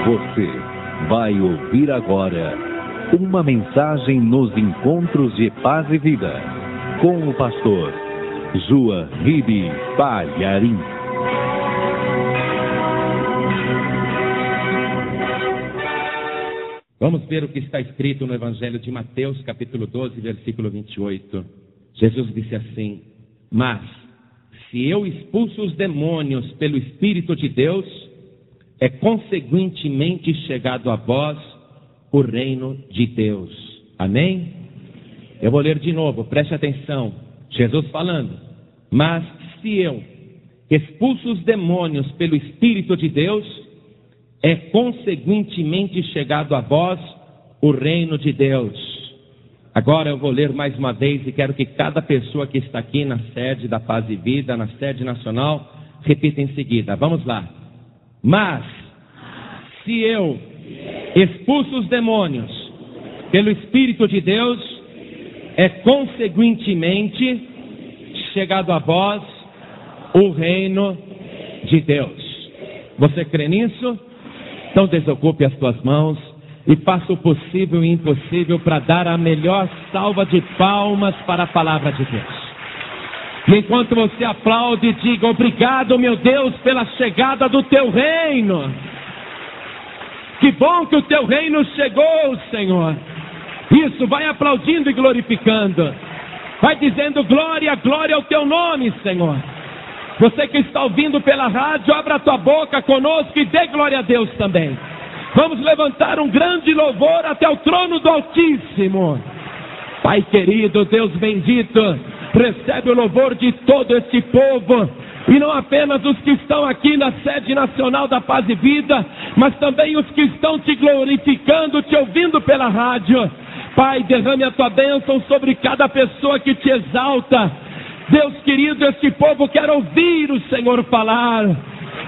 Você vai ouvir agora uma mensagem nos encontros de paz e vida com o pastor João Ribe Palharim. Vamos ver o que está escrito no Evangelho de Mateus, capítulo 12, versículo 28. Jesus disse assim: mas se eu expulso os demônios pelo Espírito de Deus, é consequentemente chegado a vós o reino de Deus. Amém? Eu vou ler de novo, preste atenção. Jesus falando: mas se eu expulso os demônios pelo Espírito de Deus, é consequentemente chegado a vós o reino de Deus. Agora eu vou ler mais uma vez e quero que cada pessoa que está aqui na sede da Paz e Vida, na sede nacional, repita em seguida. Vamos lá. Mas se eu expulso os demônios pelo Espírito de Deus, é consequentemente chegado a vós o reino de Deus. Você crê nisso? Então desocupe as tuas mãos e faça o possível e impossível para dar a melhor salva de palmas para a palavra de Deus. E enquanto você aplaude, diga: obrigado, meu Deus, pela chegada do teu reino. Que bom que o teu reino chegou, Senhor. Isso, vai aplaudindo e glorificando. Vai dizendo: glória, glória ao teu nome, Senhor. Você que está ouvindo pela rádio, abra a tua boca conosco e dê glória a Deus também. Vamos levantar um grande louvor até o trono do Altíssimo. Pai querido, Deus bendito, recebe o louvor de todo esse povo, e não apenas os que estão aqui na sede nacional da Paz e Vida, mas também os que estão te glorificando, te ouvindo pela rádio. Pai, derrame a tua bênção sobre cada pessoa que te exalta. Deus querido, este povo quer ouvir o Senhor falar.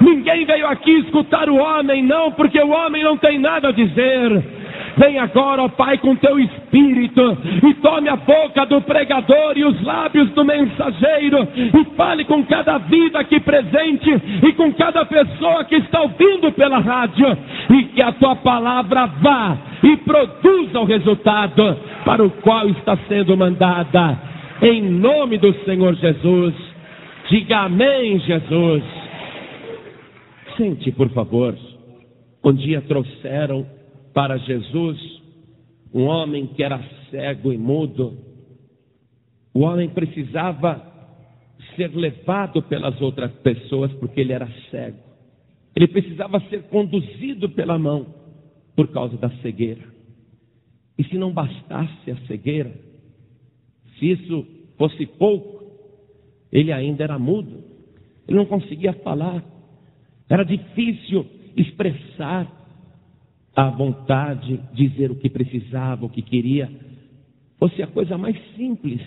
Ninguém veio aqui escutar o homem, não, porque o homem não tem nada a dizer. Vem agora, ó Pai, com teu Espírito, e tome a boca do pregador e os lábios do mensageiro, e fale com cada vida aqui presente, e com cada pessoa que está ouvindo pela rádio, e que a tua palavra vá e produza o resultado para o qual está sendo mandada. Em nome do Senhor Jesus, diga amém, Jesus. Sente, por favor. Um dia trouxeram para Jesus um homem que era cego e mudo. O homem precisava ser levado pelas outras pessoas porque ele era cego. Ele precisava ser conduzido pela mão por causa da cegueira. E se não bastasse a cegueira, se isso fosse pouco, ele ainda era mudo. Ele não conseguia falar. Era difícil expressar a vontade, dizer o que precisava, o que queria. Fosse a coisa mais simples,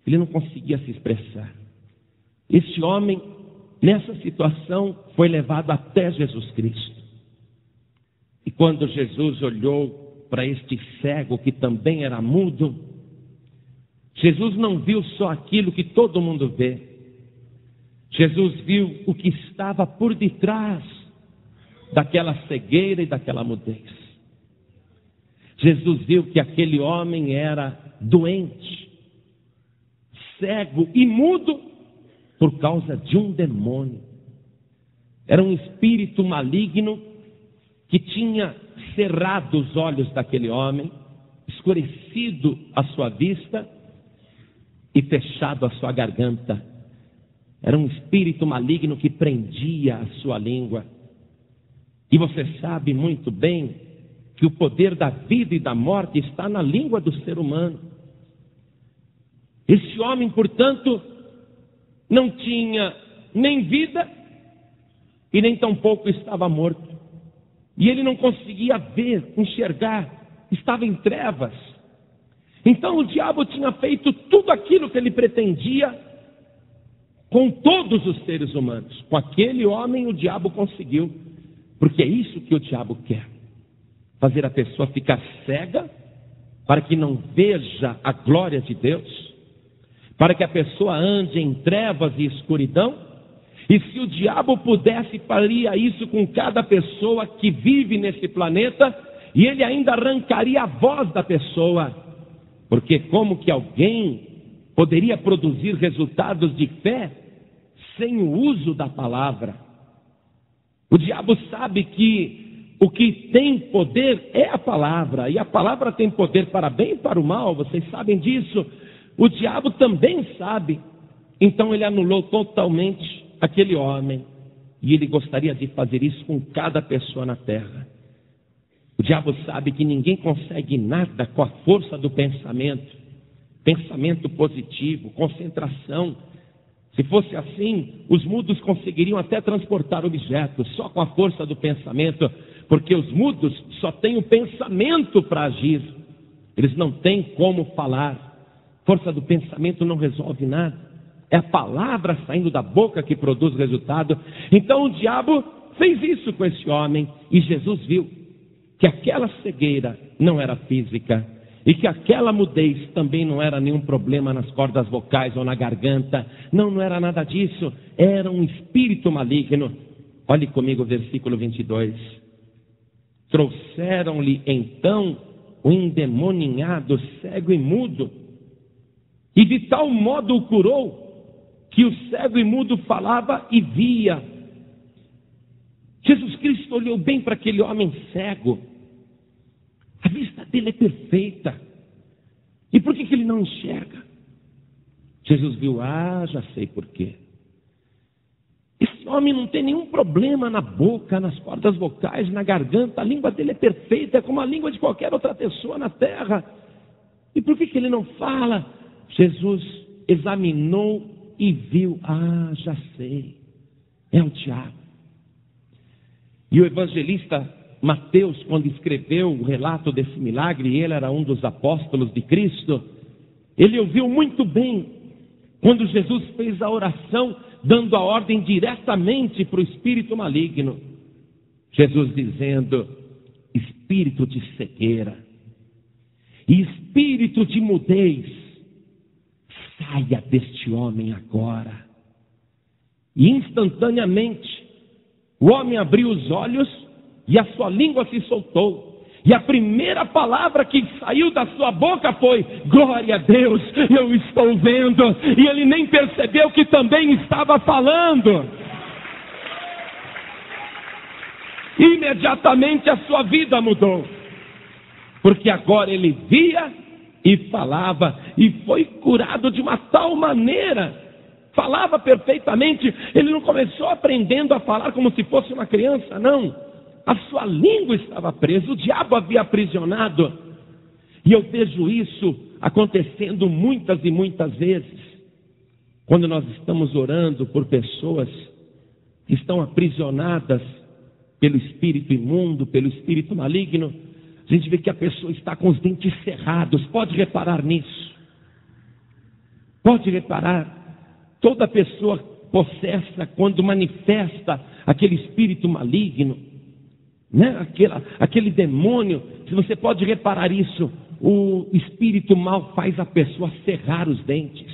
ele não conseguia se expressar. Este homem, nessa situação, foi levado até Jesus Cristo. E quando Jesus olhou para este cego, que também era mudo, Jesus não viu só aquilo que todo mundo vê. Jesus viu o que estava por detrás daquela cegueira e daquela mudez. Jesus viu que aquele homem era doente, cego e mudo por causa de um demônio. Era um espírito maligno que tinha cerrado os olhos daquele homem, escurecido a sua vista e fechado a sua garganta. Era um espírito maligno que prendia a sua língua. E você sabe muito bem que o poder da vida e da morte está na língua do ser humano. Esse homem, portanto, não tinha nem vida e nem tampouco estava morto. E ele não conseguia ver, enxergar, estava em trevas. Então o diabo tinha feito tudo aquilo que ele pretendia com todos os seres humanos. Com aquele homem o diabo conseguiu, porque é isso que o diabo quer: fazer a pessoa ficar cega, para que não veja a glória de Deus, para que a pessoa ande em trevas e escuridão, E se o diabo pudesse, faria isso com cada pessoa que vive nesse planeta, e ele ainda arrancaria a voz da pessoa. Porque como que alguém poderia produzir resultados de fé sem o uso da palavra? O diabo sabe que o que tem poder é a palavra, e a palavra tem poder para bem e para o mal, vocês sabem disso. O diabo também sabe. Então ele anulou totalmente aquele homem, e ele gostaria de fazer isso com cada pessoa na terra. O diabo sabe que ninguém consegue nada com a força do pensamento, pensamento positivo, concentração. Se fosse assim, os mudos conseguiriam até transportar objetos só com a força do pensamento, porque os mudos só têm o pensamento para agir, eles não têm como falar. Força do pensamento não resolve nada. É a palavra saindo da boca que produz resultado. Então o diabo fez isso com esse homem, e Jesus viu que aquela cegueira não era física, e que aquela mudez também não era nenhum problema nas cordas vocais ou na garganta. Não era nada disso. Era um espírito maligno. Olhe comigo o versículo 22. Trouxeram-lhe então o endemoninhado, cego e mudo, e de tal modo o curou, que o cego e mudo falava e via. Jesus Cristo olhou bem para aquele homem cego. A vista dele é perfeita. E por que ele não enxerga? Jesus viu, já sei por quê. Esse homem não tem nenhum problema na boca, nas cordas vocais, na garganta. A língua dele é perfeita, é como a língua de qualquer outra pessoa na terra. E por que ele não fala? Jesus examinou e viu, já sei, é o diabo. E o evangelista Mateus, quando escreveu o relato desse milagre, ele era um dos apóstolos de Cristo, ele ouviu muito bem quando Jesus fez a oração, dando a ordem diretamente para o espírito maligno. Jesus dizendo: espírito de cegueira e espírito de mudez, saia deste homem agora. E instantaneamente o homem abriu os olhos e a sua língua se soltou. E a primeira palavra que saiu da sua boca foi: glória a Deus, eu estou vendo. E ele nem percebeu que também estava falando. Imediatamente a sua vida mudou, porque agora ele via e falava, e foi curado de uma tal maneira. Falava perfeitamente. Ele não começou aprendendo a falar como se fosse uma criança, não. A sua língua estava presa, o diabo havia aprisionado. E eu vejo isso acontecendo muitas e muitas vezes, quando nós estamos orando por pessoas que estão aprisionadas pelo espírito imundo, pelo espírito maligno. A gente vê que a pessoa está com os dentes cerrados. Pode reparar nisso. Pode reparar. Toda pessoa possessa, quando manifesta aquele espírito maligno, né? Aquele demônio, se você pode reparar isso, o espírito mal faz a pessoa cerrar os dentes,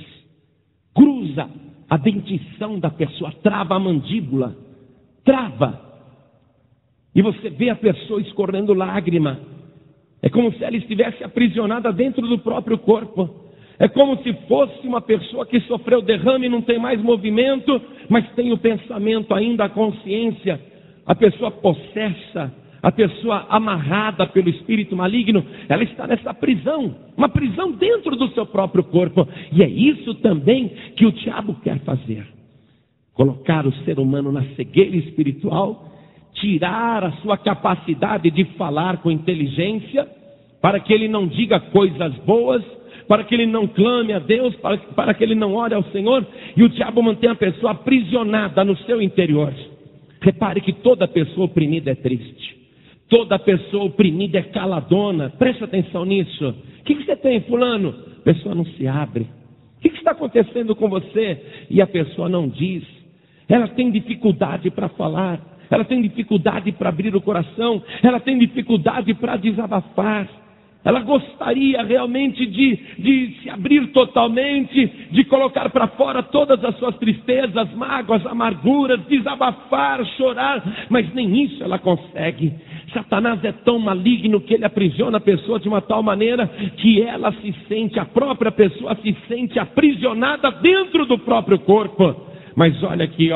cruza a dentição da pessoa, trava a mandíbula, trava, e você vê a pessoa escorrendo lágrima. É como se ela estivesse aprisionada dentro do próprio corpo. É como se fosse uma pessoa que sofreu derrame e não tem mais movimento, mas tem o pensamento ainda, a consciência. A pessoa possessa, a pessoa amarrada pelo espírito maligno, ela está nessa prisão, uma prisão dentro do seu próprio corpo. E é isso também que o diabo quer fazer: colocar o ser humano na cegueira espiritual, tirar a sua capacidade de falar com inteligência, para que ele não diga coisas boas, para que ele não clame a Deus, para que ele não ore ao Senhor. E o diabo mantém a pessoa aprisionada no seu interior. Repare que toda pessoa oprimida é triste, toda pessoa oprimida é caladona. Preste atenção nisso. O que você tem, fulano? A pessoa não se abre. O que está acontecendo com você? E a pessoa não diz. Ela tem dificuldade para falar, ela tem dificuldade para abrir o coração, ela tem dificuldade para desabafar. Ela gostaria realmente de se abrir totalmente, de colocar para fora todas as suas tristezas, mágoas, amarguras, desabafar, chorar, mas nem isso ela consegue. Satanás é tão maligno que ele aprisiona a pessoa de uma tal maneira que ela se sente, a própria pessoa se sente aprisionada dentro do próprio corpo. Mas olha aqui,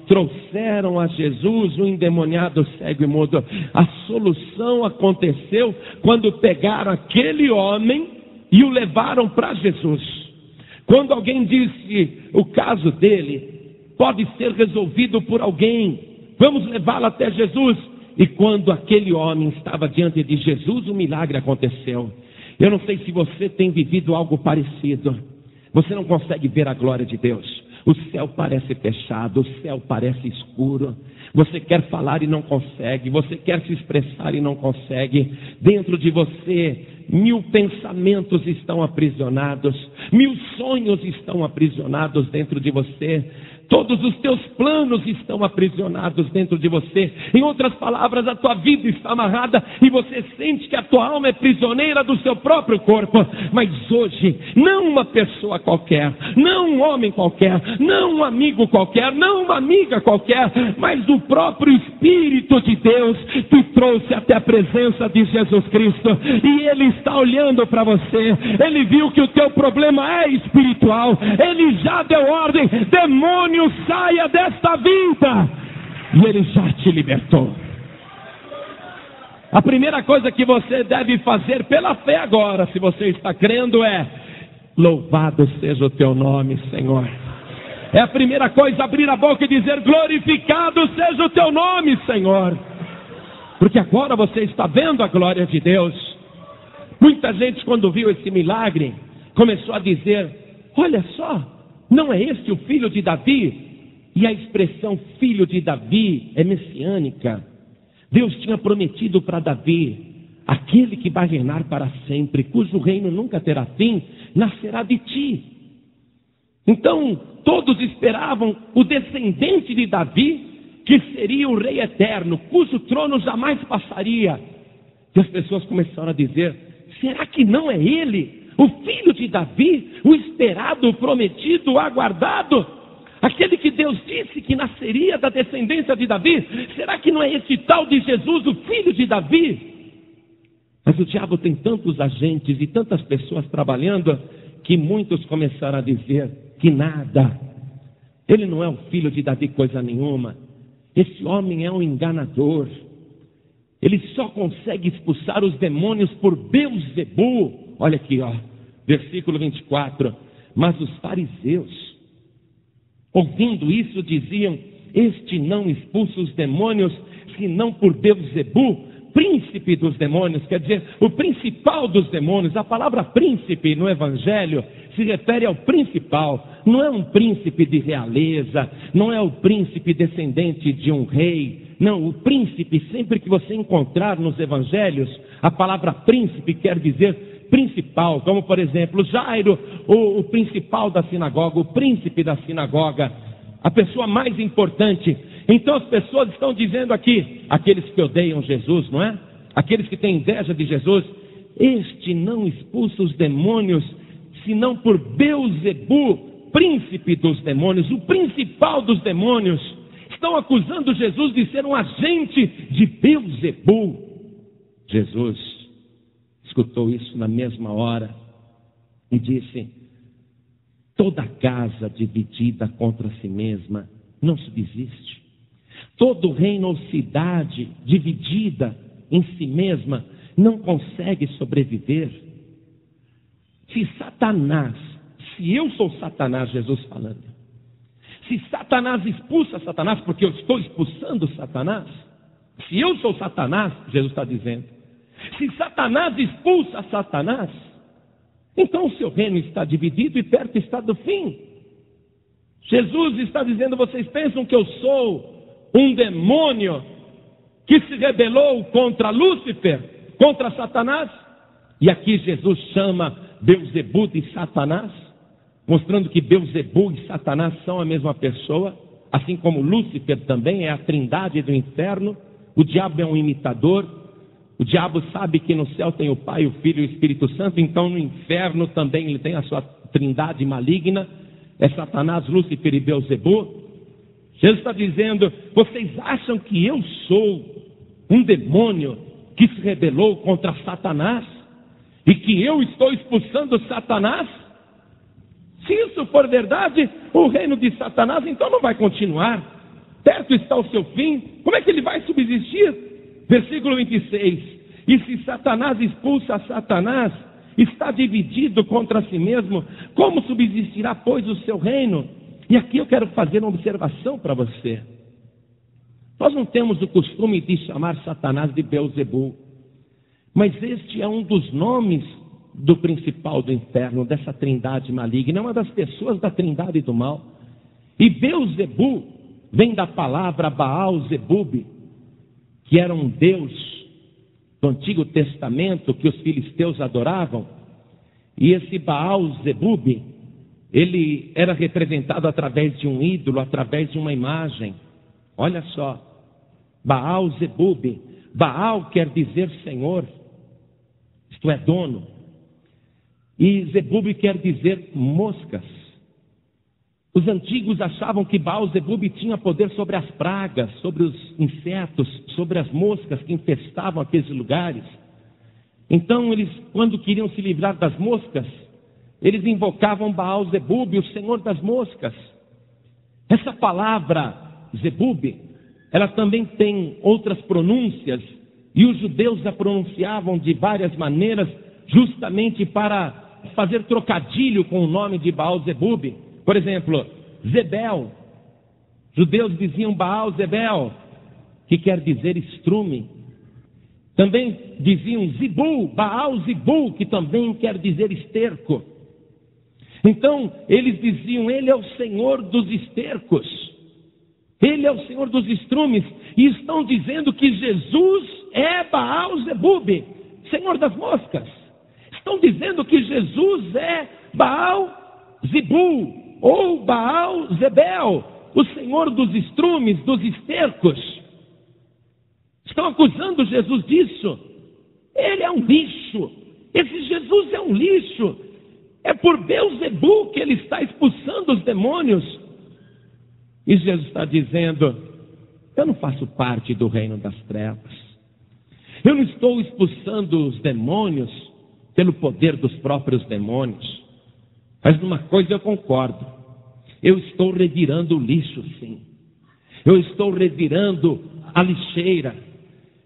trouxeram a Jesus um endemoniado cego e mudo. A solução aconteceu quando pegaram aquele homem e o levaram para Jesus. Quando alguém disse, o caso dele pode ser resolvido por alguém, vamos levá-lo até Jesus. E quando aquele homem estava diante de Jesus, o milagre aconteceu. Eu não sei se você tem vivido algo parecido. Você não consegue ver a glória de Deus. O céu parece fechado, o céu parece escuro. Você quer falar e não consegue. Você quer se expressar e não consegue. Dentro de você, 1000 pensamentos estão aprisionados. 1000 sonhos estão aprisionados dentro de você. Todos os teus planos estão aprisionados dentro de você. Em outras palavras, a tua vida está amarrada e você sente que a tua alma é prisioneira do seu próprio corpo. Mas hoje, não uma pessoa qualquer, não um homem qualquer, não um amigo qualquer, não uma amiga qualquer, mas o próprio Espírito de Deus te trouxe até a presença de Jesus Cristo. E Ele está olhando para você. Ele viu que o teu problema é espiritual. Ele já deu ordem, demônio, saia desta vida, e Ele já te libertou. A primeira coisa que você deve fazer pela fé agora, se você está crendo, é: louvado seja o teu nome, Senhor. É a primeira coisa, abrir a boca e dizer: glorificado seja o teu nome, Senhor. Porque agora você está vendo a glória de Deus. Muita gente, quando viu esse milagre, começou a dizer: olha só, não é este o filho de Davi? E a expressão filho de Davi é messiânica. Deus tinha prometido para Davi: aquele que vai reinar para sempre, cujo reino nunca terá fim, nascerá de ti. Então, todos esperavam o descendente de Davi, que seria o rei eterno, cujo trono jamais passaria. E as pessoas começaram a dizer: será que não é ele? O filho de Davi, o esperado, o prometido, o aguardado, aquele que Deus disse que nasceria da descendência de Davi, será que não é esse tal de Jesus, o filho de Davi? Mas o diabo tem tantos agentes e tantas pessoas trabalhando, que muitos começaram a dizer que nada, ele não é o filho de Davi coisa nenhuma, esse homem é um enganador, ele só consegue expulsar os demônios por Beelzebu. Olha aqui, versículo 24. Mas os fariseus, ouvindo isso, diziam: este não expulsa os demônios, senão por Beelzebu, príncipe dos demônios. Quer dizer, o principal dos demônios. A palavra príncipe no Evangelho se refere ao principal. Não é um príncipe de realeza, não é o príncipe descendente de um rei. Não, o príncipe, sempre que você encontrar nos Evangelhos, a palavra príncipe quer dizer principal, como por exemplo Jairo, o principal da sinagoga, o príncipe da sinagoga, a pessoa mais importante. Então as pessoas estão dizendo aqui, aqueles que odeiam Jesus, não é? Aqueles que têm inveja de Jesus: este não expulsa os demônios, senão por Beelzebu, príncipe dos demônios, o principal dos demônios. Estão acusando Jesus de ser um agente de Beelzebu. Jesus escutou isso na mesma hora e disse: toda casa dividida contra si mesma não subsiste. Todo reino ou cidade dividida em si mesma não consegue sobreviver. Se eu sou Satanás, Jesus falando, se Satanás expulsa Satanás, porque eu estou expulsando Satanás, se eu sou Satanás, Jesus está dizendo, se Satanás expulsa Satanás, então o seu reino está dividido e perto está do fim. Jesus está dizendo: vocês pensam que eu sou um demônio que se rebelou contra Lúcifer, contra Satanás? E aqui Jesus chama Beelzebu de Satanás, mostrando que Beelzebu e Satanás são a mesma pessoa, assim como Lúcifer também é a trindade do inferno. O diabo é um imitador. O diabo sabe que no céu tem o Pai, o Filho e o Espírito Santo, então no inferno também ele tem a sua trindade maligna, é Satanás, Lúcifer e Beelzebu. Jesus está dizendo: vocês acham que eu sou um demônio que se rebelou contra Satanás? E que eu estou expulsando Satanás? Se isso for verdade, o reino de Satanás então não vai continuar. Perto está o seu fim. Como é que ele vai subsistir? Versículo 26. E se Satanás expulsa Satanás, está dividido contra si mesmo, como subsistirá, pois, o seu reino? E aqui eu quero fazer uma observação para você. Nós não temos o costume de chamar Satanás de Beelzebu, mas este é um dos nomes do principal do inferno, dessa trindade maligna, é uma das pessoas da trindade do mal. E Beelzebu vem da palavra Baal-Zebub, que era um deus do Antigo Testamento que os filisteus adoravam. E esse Baal-Zebub, ele era representado através de um ídolo, através de uma imagem. Olha só, Baal-Zebub. Baal quer dizer Senhor, isto é, dono. E Zebub quer dizer moscas. Os antigos achavam que Baal-Zebub tinha poder sobre as pragas, sobre os insetos, sobre as moscas que infestavam aqueles lugares. Então eles, quando queriam se livrar das moscas, eles invocavam Baal-Zebub, o Senhor das moscas. Essa palavra Zebub, ela também tem outras pronúncias, e os judeus a pronunciavam de várias maneiras, justamente para fazer trocadilho com o nome de Baal-Zebub. Por exemplo, Zebel. Judeus diziam Baal-Zebel, que quer dizer estrume. Também diziam Zibu, Baal-Zibu, que também quer dizer esterco. Então, eles diziam: ele é o Senhor dos estercos, ele é o Senhor dos estrumes. E estão dizendo que Jesus é Baal-Zebub, Senhor das moscas. Estão dizendo que Jesus é Baal-Zibu, ou Baal-Zebel, o Senhor dos estrumes, dos estercos. Estão acusando Jesus disso. Ele é um lixo. Esse Jesus é um lixo. É por Beelzebu que ele está expulsando os demônios. E Jesus está dizendo: eu não faço parte do reino das trevas. Eu não estou expulsando os demônios pelo poder dos próprios demônios. Mas numa coisa eu concordo: eu estou revirando o lixo, sim. Eu estou revirando a lixeira.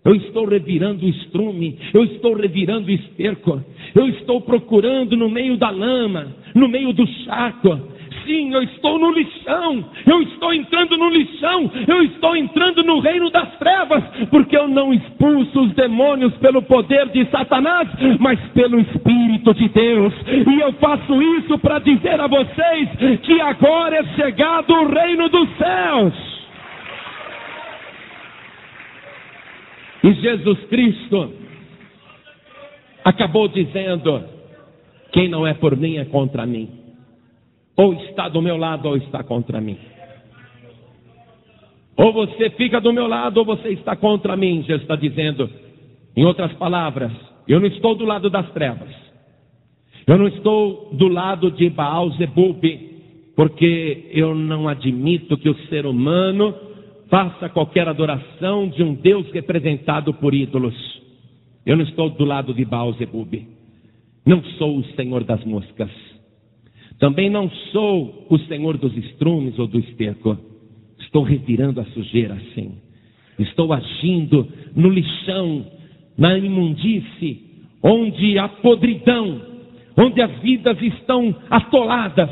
Eu estou revirando o estrume. Eu estou revirando o esterco. Eu estou procurando no meio da lama, no meio do charco. Sim, eu estou no lixão. Eu estou entrando no lixão. Eu estou entrando no reino das trevas, porque eu não expulso os demônios pelo poder de Satanás, mas pelo Espírito de Deus. E eu faço isso para dizer a vocês que agora é chegado o reino dos céus. E Jesus Cristo acabou dizendo: quem não é por mim é contra mim. Ou está do meu lado ou está contra mim. Ou você fica do meu lado ou você está contra mim. Jesus está dizendo, em outras palavras, eu não estou do lado das trevas. Eu não estou do lado de Baal-Zebub, porque eu não admito que o ser humano faça qualquer adoração de um Deus representado por ídolos. Eu não estou do lado de Baal-Zebub. Não sou o Senhor das moscas. Também não sou o Senhor dos estrumes ou do esterco. Estou revirando a sujeira, sim. Estou agindo no lixão, na imundície, onde a podridão, onde as vidas estão atoladas,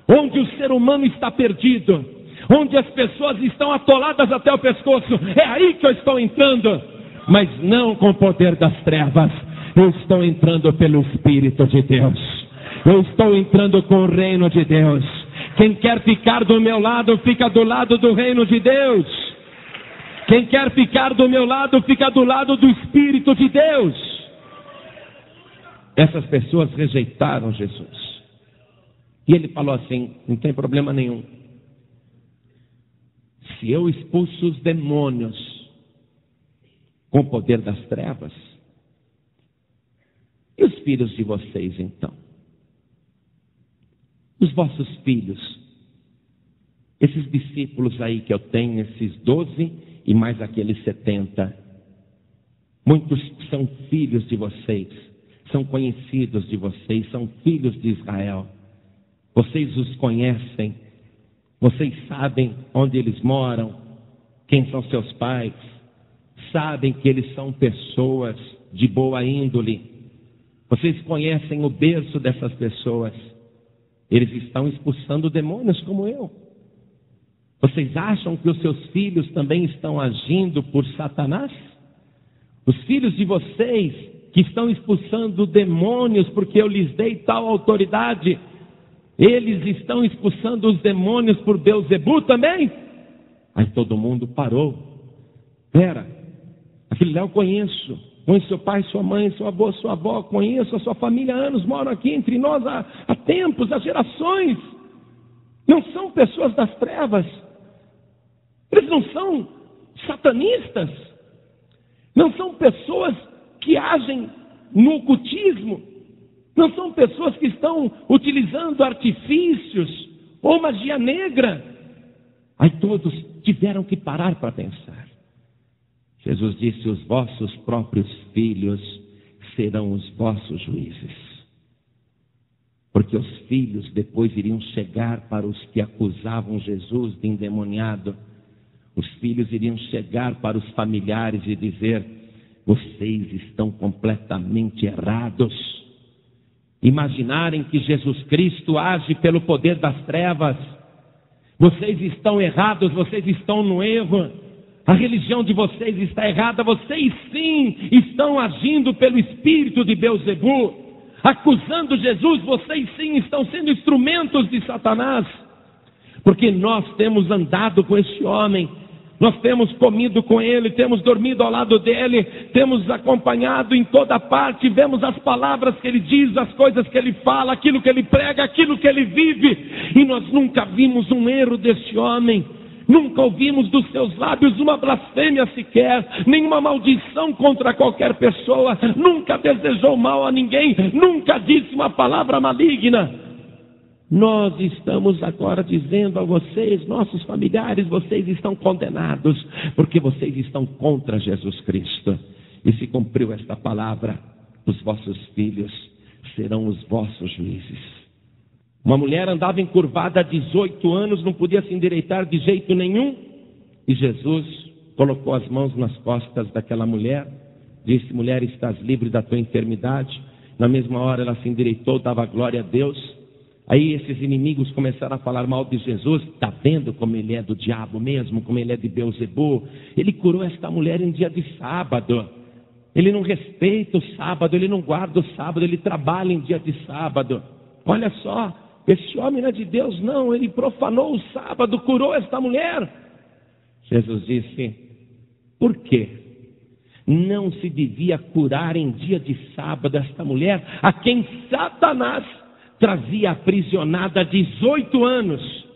onde o ser humano está perdido, onde as pessoas estão atoladas até o pescoço. É aí que eu estou entrando, mas não com o poder das trevas. Eu estou entrando pelo Espírito de Deus. Eu estou entrando com o reino de Deus. Quem quer ficar do meu lado, fica do lado do reino de Deus. Quem quer ficar do meu lado, fica do lado do Espírito de Deus. Essas pessoas rejeitaram Jesus. E ele falou assim, não tem problema nenhum. Se eu expulso os demônios com o poder das trevas. E os filhos de vocês, então? Os vossos filhos, esses discípulos aí que eu tenho, esses 12 e mais aqueles 70, muitos são filhos de vocês, são conhecidos de vocês, são filhos de Israel. Vocês os conhecem, vocês sabem onde eles moram, quem são seus pais, sabem que eles são pessoas de boa índole. Vocês conhecem o berço dessas pessoas. Eles estão expulsando demônios como eu. Vocês acham que os seus filhos também estão agindo por Satanás? Os filhos de vocês que estão expulsando demônios porque eu lhes dei tal autoridade, eles estão expulsando os demônios por Beelzebu também? Aí todo mundo parou. Pera, aquele lá eu conheço seu pai, sua mãe, seu avô, sua avó, conheço a sua família há anos, moram aqui entre nós há tempos, há gerações. Não são pessoas das trevas. Eles não são satanistas. Não são pessoas que agem no ocultismo. Não são pessoas que estão utilizando artifícios ou magia negra. Aí todos tiveram que parar para pensar. Jesus disse: os vossos próprios filhos serão os vossos juízes. Porque os filhos depois iriam chegar para os que acusavam Jesus de endemoniado. Os filhos iriam chegar para os familiares e dizer: vocês estão completamente errados. Imaginarem que Jesus Cristo age pelo poder das trevas. Vocês estão errados, vocês estão no erro. A religião de vocês está errada, vocês sim estão agindo pelo espírito de Beelzebu. Acusando Jesus, vocês sim estão sendo instrumentos de Satanás. Porque nós temos andado com este homem, nós temos comido com ele, temos dormido ao lado dele, temos acompanhado em toda parte, vemos as palavras que ele diz, as coisas que ele fala, aquilo que ele prega, aquilo que ele vive. E nós nunca vimos um erro deste homem. Nunca ouvimos dos seus lábios uma blasfêmia sequer, nenhuma maldição contra qualquer pessoa, nunca desejou mal a ninguém, nunca disse uma palavra maligna. Nós estamos agora dizendo a vocês, nossos familiares, vocês estão condenados, porque vocês estão contra Jesus Cristo. E se cumpriu esta palavra, os vossos filhos serão os vossos juízes. Uma mulher andava encurvada há 18 anos, não podia se endireitar de jeito nenhum. E Jesus colocou as mãos nas costas daquela mulher, disse: mulher, estás livre da tua enfermidade. Na mesma hora ela se endireitou, dava glória a Deus. Aí esses inimigos começaram a falar mal de Jesus. Está vendo como ele é do diabo mesmo, como ele é de Beelzebu? Ele curou esta mulher em dia de sábado. Ele não respeita o sábado, ele não guarda o sábado, ele trabalha em dia de sábado. Olha só, esse homem não é de Deus não, ele profanou o sábado, curou esta mulher. Jesus disse: por quê? Não se devia curar em dia de sábado esta mulher, a quem Satanás trazia aprisionada há 18 anos.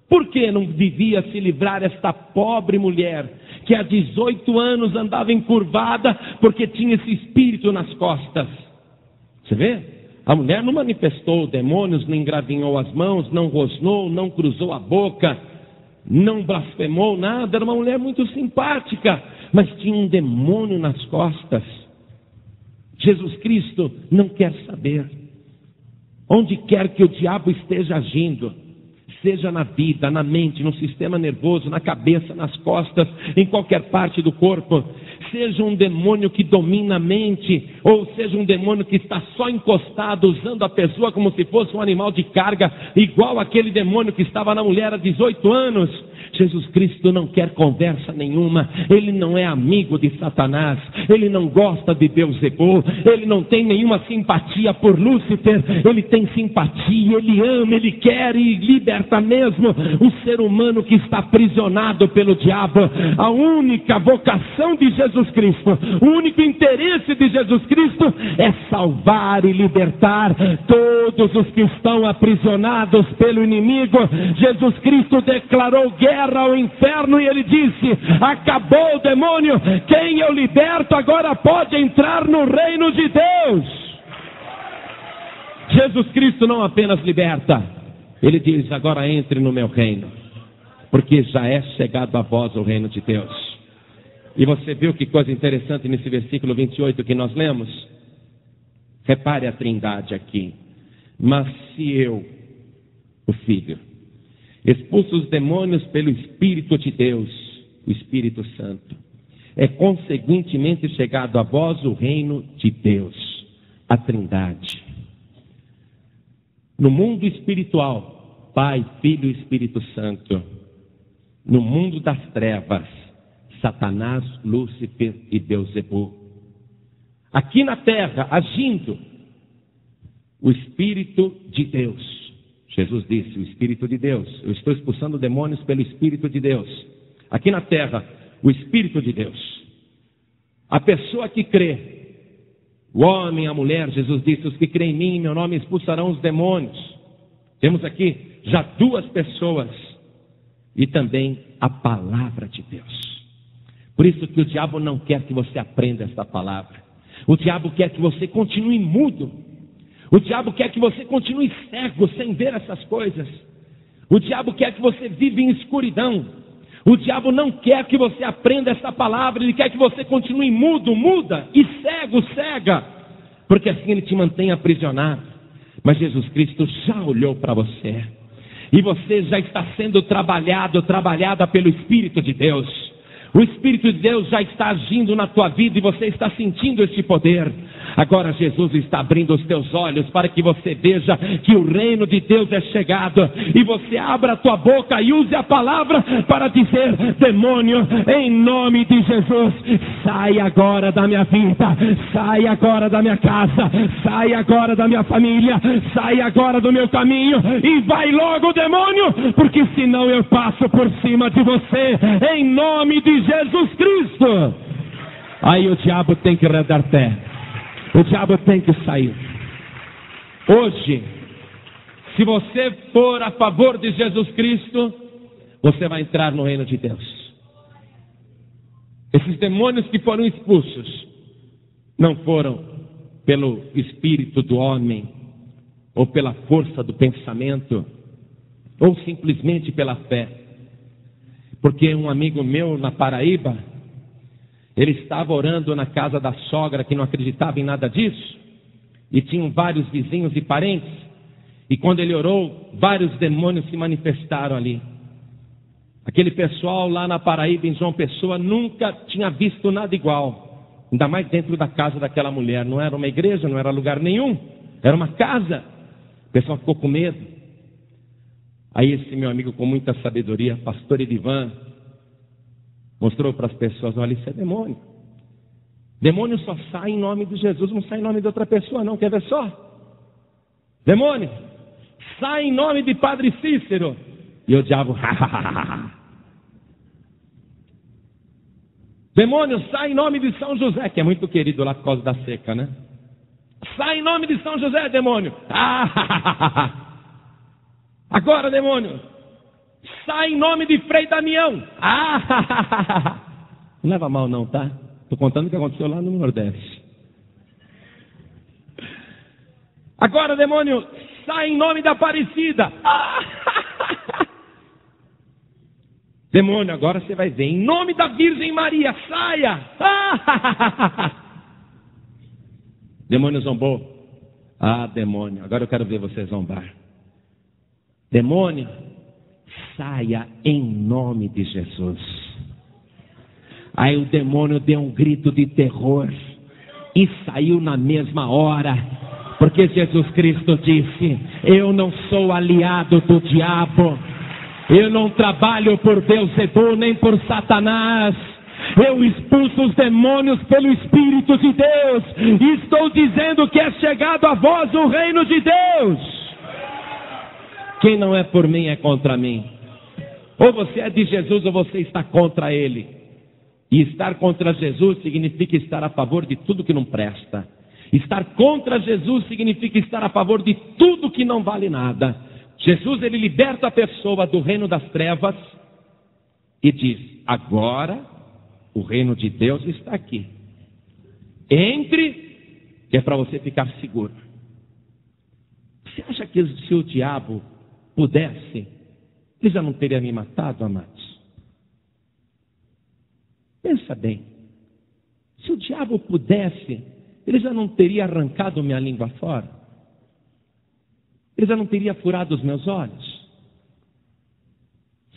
Por que não devia se livrar esta pobre mulher, que há 18 anos andava encurvada, porque tinha esse espírito nas costas? Você vê? A mulher não manifestou demônios, nem engravinhou as mãos, não rosnou, não cruzou a boca, não blasfemou nada. Era uma mulher muito simpática, mas tinha um demônio nas costas. Jesus Cristo não quer saber. Onde quer que o diabo esteja agindo, seja na vida, na mente, no sistema nervoso, na cabeça, nas costas, em qualquer parte do corpo, seja um demônio que domina a mente, ou seja um demônio que está só encostado, usando a pessoa como se fosse um animal de carga, igual aquele demônio que estava na mulher há 18 anos. Jesus Cristo não quer conversa nenhuma, ele não é amigo de Satanás, ele não gosta de Beelzebu, ele não tem nenhuma simpatia por Lúcifer, ele tem simpatia, ele ama, ele quer e liberta mesmo um ser humano que está aprisionado pelo diabo. A única vocação de Jesus Cristo, o único interesse de Jesus Cristo é salvar e libertar todos os que estão aprisionados pelo inimigo. Jesus Cristo declarou guerra terra ao inferno, e ele disse: acabou o demônio, quem eu liberto agora pode entrar no reino de Deus. Jesus Cristo não apenas liberta, ele diz: agora entre no meu reino, porque já é chegado a vós o reino de Deus. E você viu que coisa interessante nesse versículo 28 que nós lemos? Repare a trindade aqui. Mas se eu, o Filho, expulso os demônios pelo Espírito de Deus, o Espírito Santo, é conseguintemente chegado a vós o reino de Deus, a trindade. No mundo espiritual, Pai, Filho e Espírito Santo. No mundo das trevas, Satanás, Lúcifer e Beelzebul. Aqui na terra, agindo, o Espírito de Deus. Jesus disse: o Espírito de Deus. Eu estou expulsando demônios pelo Espírito de Deus. Aqui na terra, o Espírito de Deus. A pessoa que crê, o homem, a mulher, Jesus disse: os que creem em mim, em meu nome, expulsarão os demônios. Temos aqui já duas pessoas. E também a palavra de Deus. Por isso que o diabo não quer que você aprenda esta palavra. O diabo quer que você continue mudo. O diabo quer que você continue cego, sem ver essas coisas. O diabo quer que você viva em escuridão. O diabo não quer que você aprenda essa palavra. Ele quer que você continue mudo, muda e cego, cega. Porque assim ele te mantém aprisionado. Mas Jesus Cristo já olhou para você. E você já está sendo trabalhada pelo Espírito de Deus. O Espírito de Deus já está agindo na tua vida e você está sentindo esse poder. Agora Jesus está abrindo os teus olhos para que você veja que o reino de Deus é chegado. E você abra a tua boca e use a palavra para dizer: demônio, em nome de Jesus, sai agora da minha vida, sai agora da minha casa, sai agora da minha família, sai agora do meu caminho e vai logo, demônio, porque senão eu passo por cima de você, em nome de Jesus Cristo. Aí o diabo tem que redar pé. O diabo tem que sair. Hoje, se você for a favor de Jesus Cristo, você vai entrar no reino de Deus. Esses demônios que foram expulsos não foram pelo espírito do homem, ou pela força do pensamento, ou simplesmente pela fé. Porque um amigo meu na Paraíba, ele estava orando na casa da sogra que não acreditava em nada disso. E tinham vários vizinhos e parentes. E quando ele orou, vários demônios se manifestaram ali. Aquele pessoal lá na Paraíba, em João Pessoa, nunca tinha visto nada igual. Ainda mais dentro da casa daquela mulher. Não era uma igreja, não era lugar nenhum. Era uma casa. O pessoal ficou com medo. Aí esse meu amigo, com muita sabedoria, pastor Edivan, mostrou para as pessoas: olha, isso é demônio. Demônio só sai em nome de Jesus, não sai em nome de outra pessoa não, quer ver só? Demônio sai em nome de Padre Cícero. E o diabo, demônio sai em nome de São José, que é muito querido lá por causa da seca, né? Sai em nome de São José, demônio. Agora, demônio, sai em nome de Frei Damião. Não leva mal não, tá? Estou contando o que aconteceu lá no Nordeste. Agora, demônio, sai em nome da Aparecida. Demônio, agora você vai ver, em nome da Virgem Maria, saia. Demônio zombou. Demônio, agora eu quero ver você zombar. Demônio, saia em nome de Jesus. Aí o demônio deu um grito de terror e saiu na mesma hora, porque Jesus Cristo disse: eu não sou aliado do diabo, eu não trabalho por Beelzebul nem por Satanás. Eu expulso os demônios pelo Espírito de Deus e estou dizendo que é chegado a vós o reino de Deus. Quem não é por mim é contra mim. Ou você é de Jesus ou você está contra ele. E estar contra Jesus significa estar a favor de tudo que não presta. Estar contra Jesus significa estar a favor de tudo que não vale nada. Jesus, ele liberta a pessoa do reino das trevas e diz: agora o reino de Deus está aqui. Entre, que é para você ficar seguro. Você acha que se o diabo pudesse, ele já não teria me matado, amados? Pensa bem. Se o diabo pudesse, ele já não teria arrancado minha língua fora? Ele já não teria furado os meus olhos?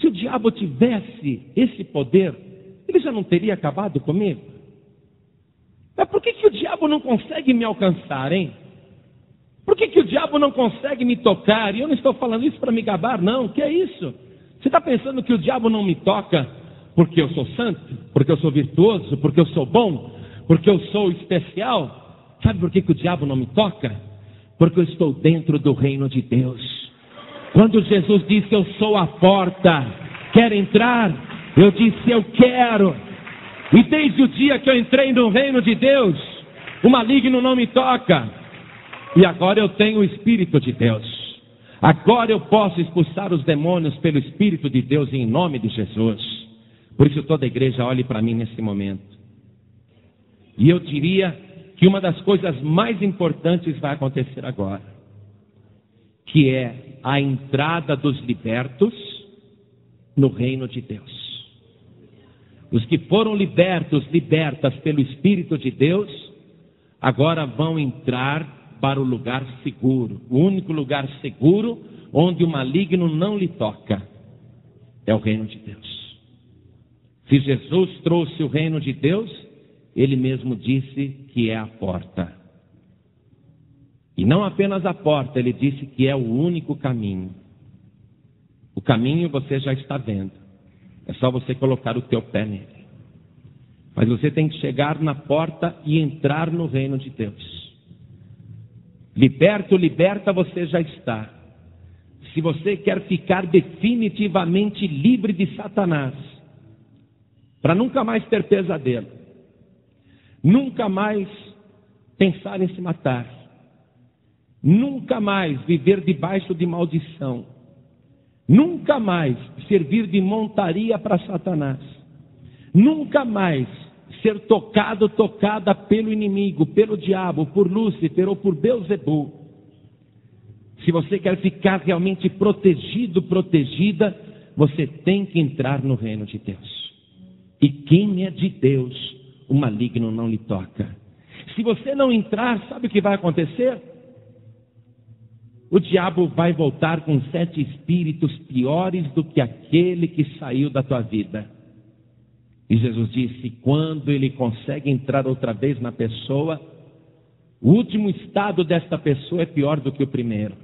Se o diabo tivesse esse poder, ele já não teria acabado comigo? Mas por que o diabo não consegue me alcançar, hein? Por que o diabo não consegue me tocar? E eu não estou falando isso para me gabar, não. Que é isso? Você está pensando que o diabo não me toca porque eu sou santo? Porque eu sou virtuoso? Porque eu sou bom? Porque eu sou especial? Sabe por que o diabo não me toca? Porque eu estou dentro do reino de Deus. Quando Jesus disse: eu sou a porta, quer entrar? Eu disse: eu quero. E desde o dia que eu entrei no reino de Deus, o maligno não me toca. E agora eu tenho o Espírito de Deus. Agora eu posso expulsar os demônios pelo Espírito de Deus em nome de Jesus. Por isso toda a igreja olhe para mim nesse momento. E eu diria que uma das coisas mais importantes vai acontecer agora, que é a entrada dos libertos no reino de Deus. Os que foram libertas pelo Espírito de Deus, agora vão entrar para o lugar seguro. O único lugar seguro onde o maligno não lhe toca é o reino de Deus. Se Jesus trouxe o reino de Deus, ele mesmo disse que é a porta. E não apenas a porta, ele disse que é o único caminho. O caminho você já está vendo. É só você colocar o teu pé nele. Mas você tem que chegar na porta e entrar no reino de Deus. Liberto, liberta, você já está. Se você quer ficar definitivamente livre de Satanás, para nunca mais ter pesadelo, nunca mais pensar em se matar, nunca mais viver debaixo de maldição, nunca mais servir de montaria para Satanás, nunca mais ser tocada pelo inimigo, pelo diabo, por Lúcifer ou por Beelzebul. Se você quer ficar realmente protegido, protegida, você tem que entrar no reino de Deus. E quem é de Deus, o maligno não lhe toca. Se você não entrar, sabe o que vai acontecer? O diabo vai voltar com 7 espíritos piores do que aquele que saiu da tua vida. E Jesus disse: quando ele consegue entrar outra vez na pessoa, o último estado desta pessoa é pior do que o primeiro.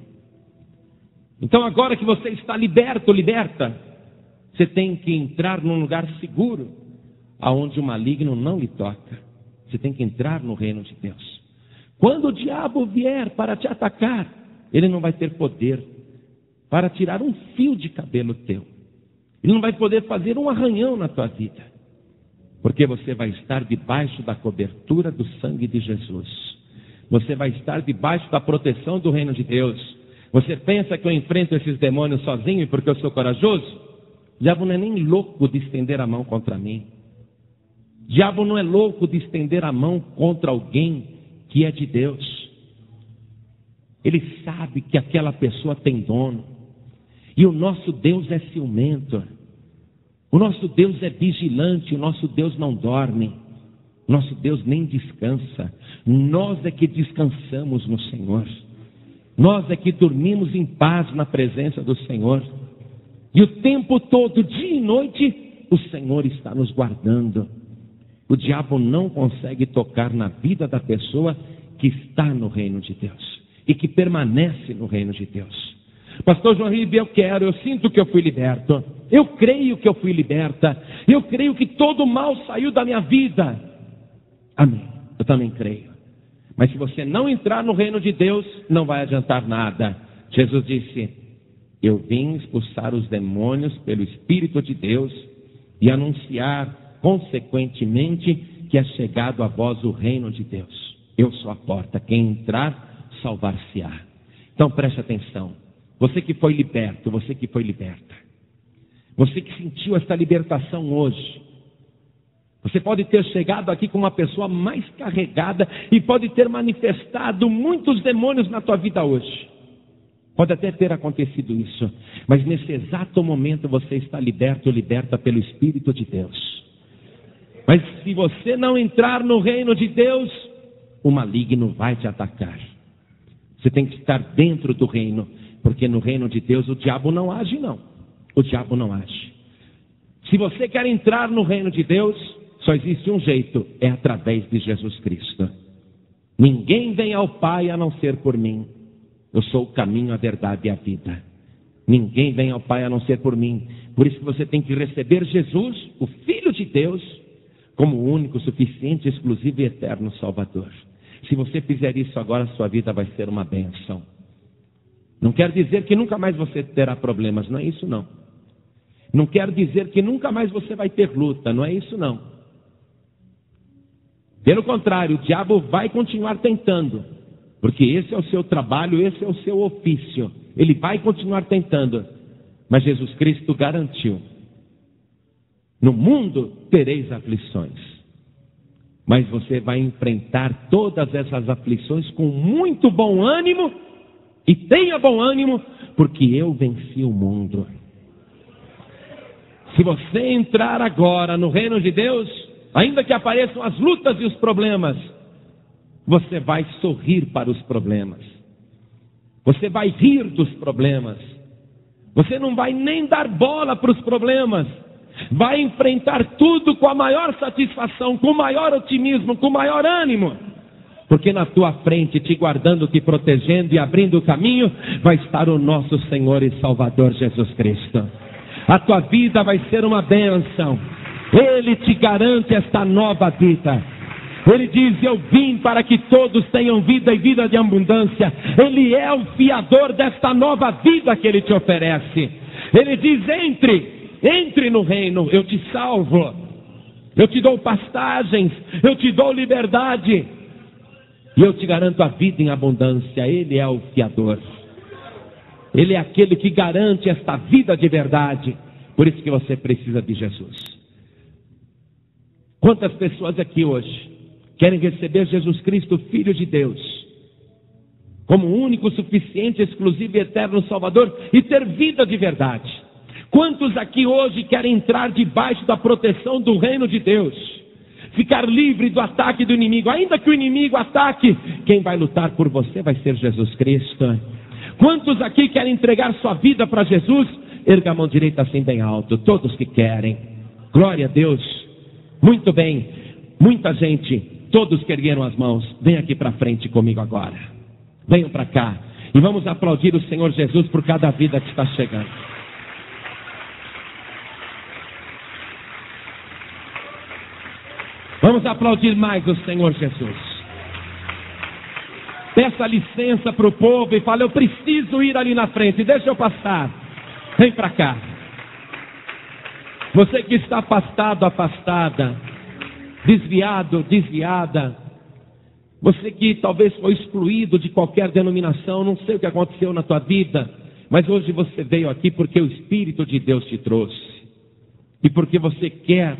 Então agora que você está liberto, liberta, você tem que entrar num lugar seguro, aonde o maligno não lhe toca. Você tem que entrar no reino de Deus. Quando o diabo vier para te atacar, ele não vai ter poder para tirar um fio de cabelo teu. Ele não vai poder fazer um arranhão na tua vida. Porque você vai estar debaixo da cobertura do sangue de Jesus. Você vai estar debaixo da proteção do reino de Deus. Você pensa que eu enfrento esses demônios sozinho porque eu sou corajoso? O diabo não é nem louco de estender a mão contra mim. O diabo não é louco de estender a mão contra alguém que é de Deus. Ele sabe que aquela pessoa tem dono. E o nosso Deus é ciumento. O nosso Deus é vigilante, o nosso Deus não dorme, o nosso Deus nem descansa. Nós é que descansamos no Senhor. Nós é que dormimos em paz na presença do Senhor. E o tempo todo, dia e noite, o Senhor está nos guardando. O diabo não consegue tocar na vida da pessoa que está no reino de Deus e que permanece no reino de Deus. Pastor João Ribe, eu sinto que eu fui liberto. Eu creio que eu fui liberta. Eu creio que todo o mal saiu da minha vida. Amém. Eu também creio. Mas se você não entrar no reino de Deus, não vai adiantar nada. Jesus disse: eu vim expulsar os demônios pelo Espírito de Deus e anunciar, consequentemente, que é chegado a vós o reino de Deus. Eu sou a porta. Quem entrar, salvar-se-á. Então preste atenção. Você que foi liberto, você que foi liberta. Você que sentiu esta libertação hoje. Você pode ter chegado aqui com uma pessoa mais carregada e pode ter manifestado muitos demônios na tua vida hoje. Pode até ter acontecido isso, mas nesse exato momento você está liberto ou liberta pelo Espírito de Deus. Mas se você não entrar no reino de Deus, o maligno vai te atacar. Você tem que estar dentro do reino, porque no reino de Deus o diabo não age não. O diabo não age. Se você quer entrar no reino de Deus, só existe um jeito, é através de Jesus Cristo. Ninguém vem ao Pai a não ser por mim. Eu sou o caminho, a verdade e a vida. Ninguém vem ao Pai a não ser por mim. Por isso que você tem que receber Jesus, o Filho de Deus, como o único, suficiente, exclusivo e eterno Salvador. Se você fizer isso agora, a sua vida vai ser uma bênção. Não quer dizer que nunca mais você terá problemas, não é isso não. Não quer dizer que nunca mais você vai ter luta, não é isso não. Pelo contrário, o diabo vai continuar tentando, porque esse é o seu trabalho, esse é o seu ofício. Ele vai continuar tentando, mas Jesus Cristo garantiu: no mundo tereis aflições, mas você vai enfrentar todas essas aflições com muito bom ânimo, e tenha bom ânimo, porque eu venci o mundo. Se você entrar agora no reino de Deus, ainda que apareçam as lutas e os problemas, você vai sorrir para os problemas. Você vai rir dos problemas. Você não vai nem dar bola para os problemas. Vai enfrentar tudo com a maior satisfação, com o maior otimismo, com o maior ânimo. Porque na tua frente, te guardando, te protegendo e abrindo o caminho, vai estar o nosso Senhor e Salvador Jesus Cristo. A tua vida vai ser uma bênção. Ele te garante esta nova vida. Ele diz: eu vim para que todos tenham vida e vida de abundância. Ele é o fiador desta nova vida que Ele te oferece. Ele diz: entre no reino, eu te salvo. Eu te dou pastagens, eu te dou liberdade. E eu te garanto a vida em abundância. Ele é o fiador. Ele é aquele que garante esta vida de verdade. Por isso que você precisa de Jesus. Quantas pessoas aqui hoje querem receber Jesus Cristo, Filho de Deus, como único, suficiente, exclusivo e eterno Salvador, e ter vida de verdade? Quantos aqui hoje querem entrar debaixo da proteção do reino de Deus, ficar livre do ataque do inimigo? Ainda que o inimigo ataque, quem vai lutar por você vai ser Jesus Cristo. Quantos aqui querem entregar sua vida para Jesus? Erga a mão direita assim bem alto. Todos que querem. Glória a Deus. Muito bem. Muita gente. Todos que ergueram as mãos. Vem aqui para frente comigo agora. Venham para cá. E vamos aplaudir o Senhor Jesus por cada vida que está chegando. Vamos aplaudir mais o Senhor Jesus. Peça licença para o povo e fala: eu preciso ir ali na frente, deixa eu passar. Vem para cá. Você que está afastado, afastada, desviado, desviada, você que talvez foi excluído de qualquer denominação, não sei o que aconteceu na tua vida, mas hoje você veio aqui porque o Espírito de Deus te trouxe. E porque você quer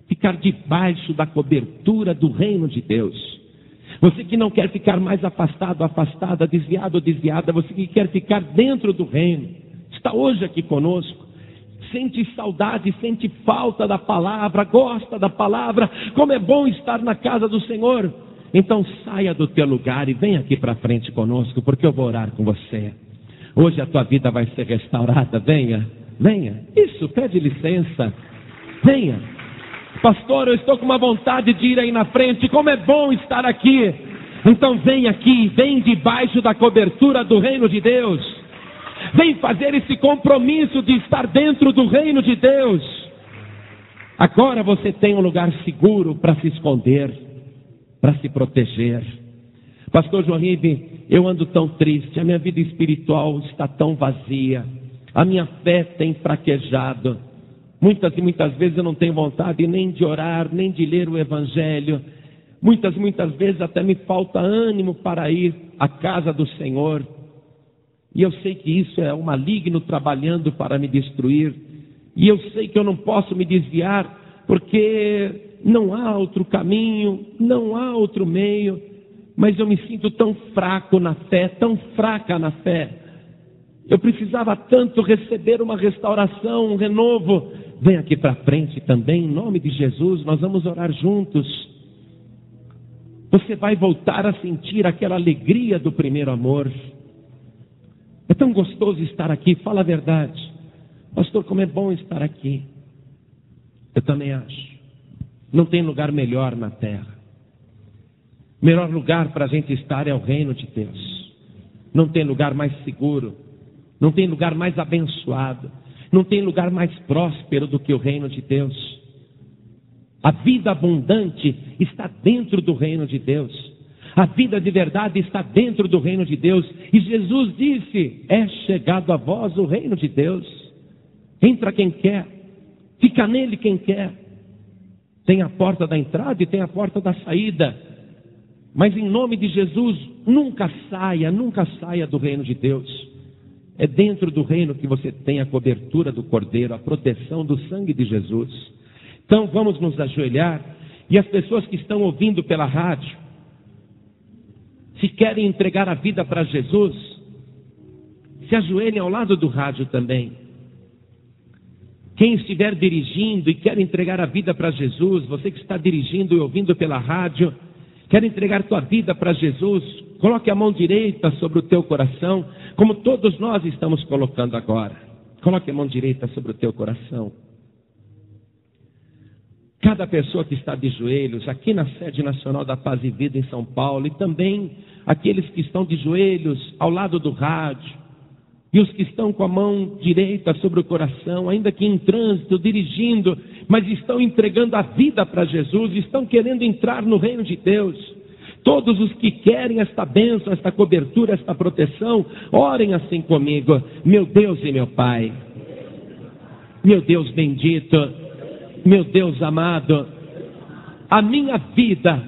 ficar debaixo da cobertura do reino de Deus. Você que não quer ficar mais afastado, afastada, desviado ou desviada, você que quer ficar dentro do reino, está hoje aqui conosco, sente saudade, sente falta da palavra, gosta da palavra, como é bom estar na casa do Senhor. Então saia do teu lugar e vem aqui para frente conosco, porque eu vou orar com você. Hoje a tua vida vai ser restaurada. Venha, venha. Isso, pede licença. Venha. Pastor, eu estou com uma vontade de ir aí na frente, como é bom estar aqui. Então vem aqui, vem debaixo da cobertura do reino de Deus. Vem fazer esse compromisso de estar dentro do reino de Deus. Agora você tem um lugar seguro para se esconder, para se proteger. Pastor João Ribe, eu ando tão triste, a minha vida espiritual está tão vazia, a minha fé tem fraquejado. Muitas e muitas vezes eu não tenho vontade nem de orar, nem de ler o Evangelho. Muitas vezes até me falta ânimo para ir à casa do Senhor. E eu sei que isso é o maligno trabalhando para me destruir. e eu sei que eu não posso me desviar, porque não há outro caminho, não há outro meio, mas eu me sinto tão fraco na fé, tão fraca na fé. Eu precisava tanto receber uma restauração, um renovo. Vem aqui para frente também, em nome de Jesus, nós vamos orar juntos. Você vai voltar a sentir aquela alegria do primeiro amor. É tão gostoso estar aqui, fala a verdade. Pastor, como é bom estar aqui. Eu também acho. Não tem lugar melhor na terra. O melhor lugar para a gente estar é o reino de Deus. Não tem lugar mais seguro. Não tem lugar mais abençoado. Não tem lugar mais próspero do que o reino de Deus. A vida abundante está dentro do reino de Deus. A vida de verdade está dentro do reino de Deus. E Jesus disse: é chegado a vós o reino de Deus. Entra quem quer, fica nele quem quer. Tem a porta da entrada e tem a porta da saída. Mas em nome de Jesus, nunca saia do reino de Deus. É dentro do reino que você tem a cobertura do Cordeiro, a proteção do sangue de Jesus. Então vamos nos ajoelhar, e as pessoas que estão ouvindo pela rádio, se querem entregar a vida para Jesus, se ajoelhem ao lado do rádio também. Quem estiver dirigindo e quer entregar a vida para Jesus, você que está dirigindo e ouvindo pela rádio, quer entregar tua vida para Jesus, coloque a mão direita sobre o teu coração, como todos nós estamos colocando agora. Coloque a mão direita sobre o teu coração. Cada pessoa que está de joelhos, aqui na sede nacional da Paz e Vida em São Paulo, e também aqueles que estão de joelhos ao lado do rádio, e os que estão com a mão direita sobre o coração, ainda que em trânsito, dirigindo, mas estão entregando a vida para Jesus, estão querendo entrar no reino de Deus. Todos os que querem esta bênção, esta cobertura, esta proteção, orem assim comigo. Meu Deus e meu Pai, meu Deus bendito, meu Deus amado, a minha vida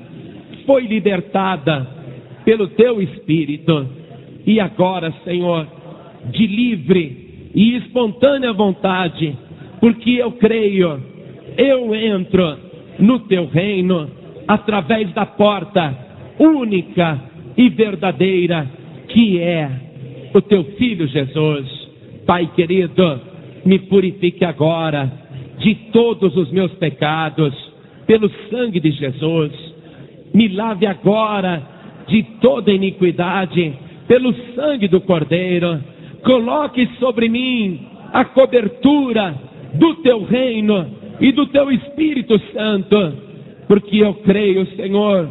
foi libertada pelo Teu Espírito, e agora, Senhor, de livre e espontânea vontade, porque eu creio, eu entro no Teu reino, através da porta única e verdadeira, que é o Teu Filho Jesus. Pai querido, me purifique agora de todos os meus pecados, pelo sangue de Jesus. Me lave agora de toda iniquidade, pelo sangue do Cordeiro. Coloque sobre mim a cobertura do Teu reino e do Teu Espírito Santo, porque eu creio, Senhor,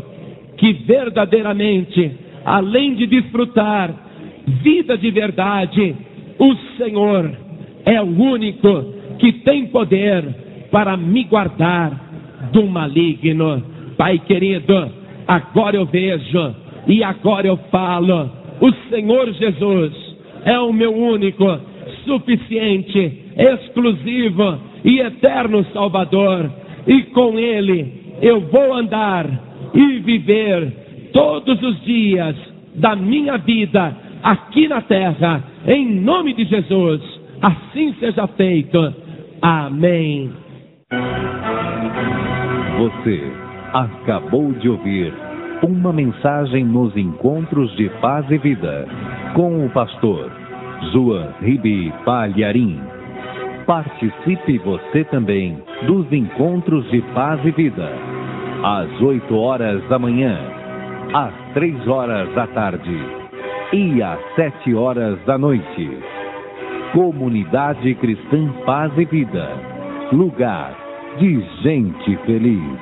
que verdadeiramente, além de desfrutar vida de verdade, o Senhor é o único que tem poder para me guardar do maligno. Pai querido, agora eu vejo e agora eu falo: o Senhor Jesus é o meu único, suficiente, exclusivo e eterno Salvador, e com Ele eu vou andar e viver todos os dias da minha vida aqui na terra, em nome de Jesus. Assim seja feito. Amém. Você acabou de ouvir uma mensagem nos Encontros de Paz e Vida, com o pastor João Ribe Palharim. Participe você também dos Encontros de Paz e Vida, às 8 horas da manhã, às 3 horas da tarde e às 7 horas da noite. Comunidade Cristã Paz e Vida, lugar de gente feliz.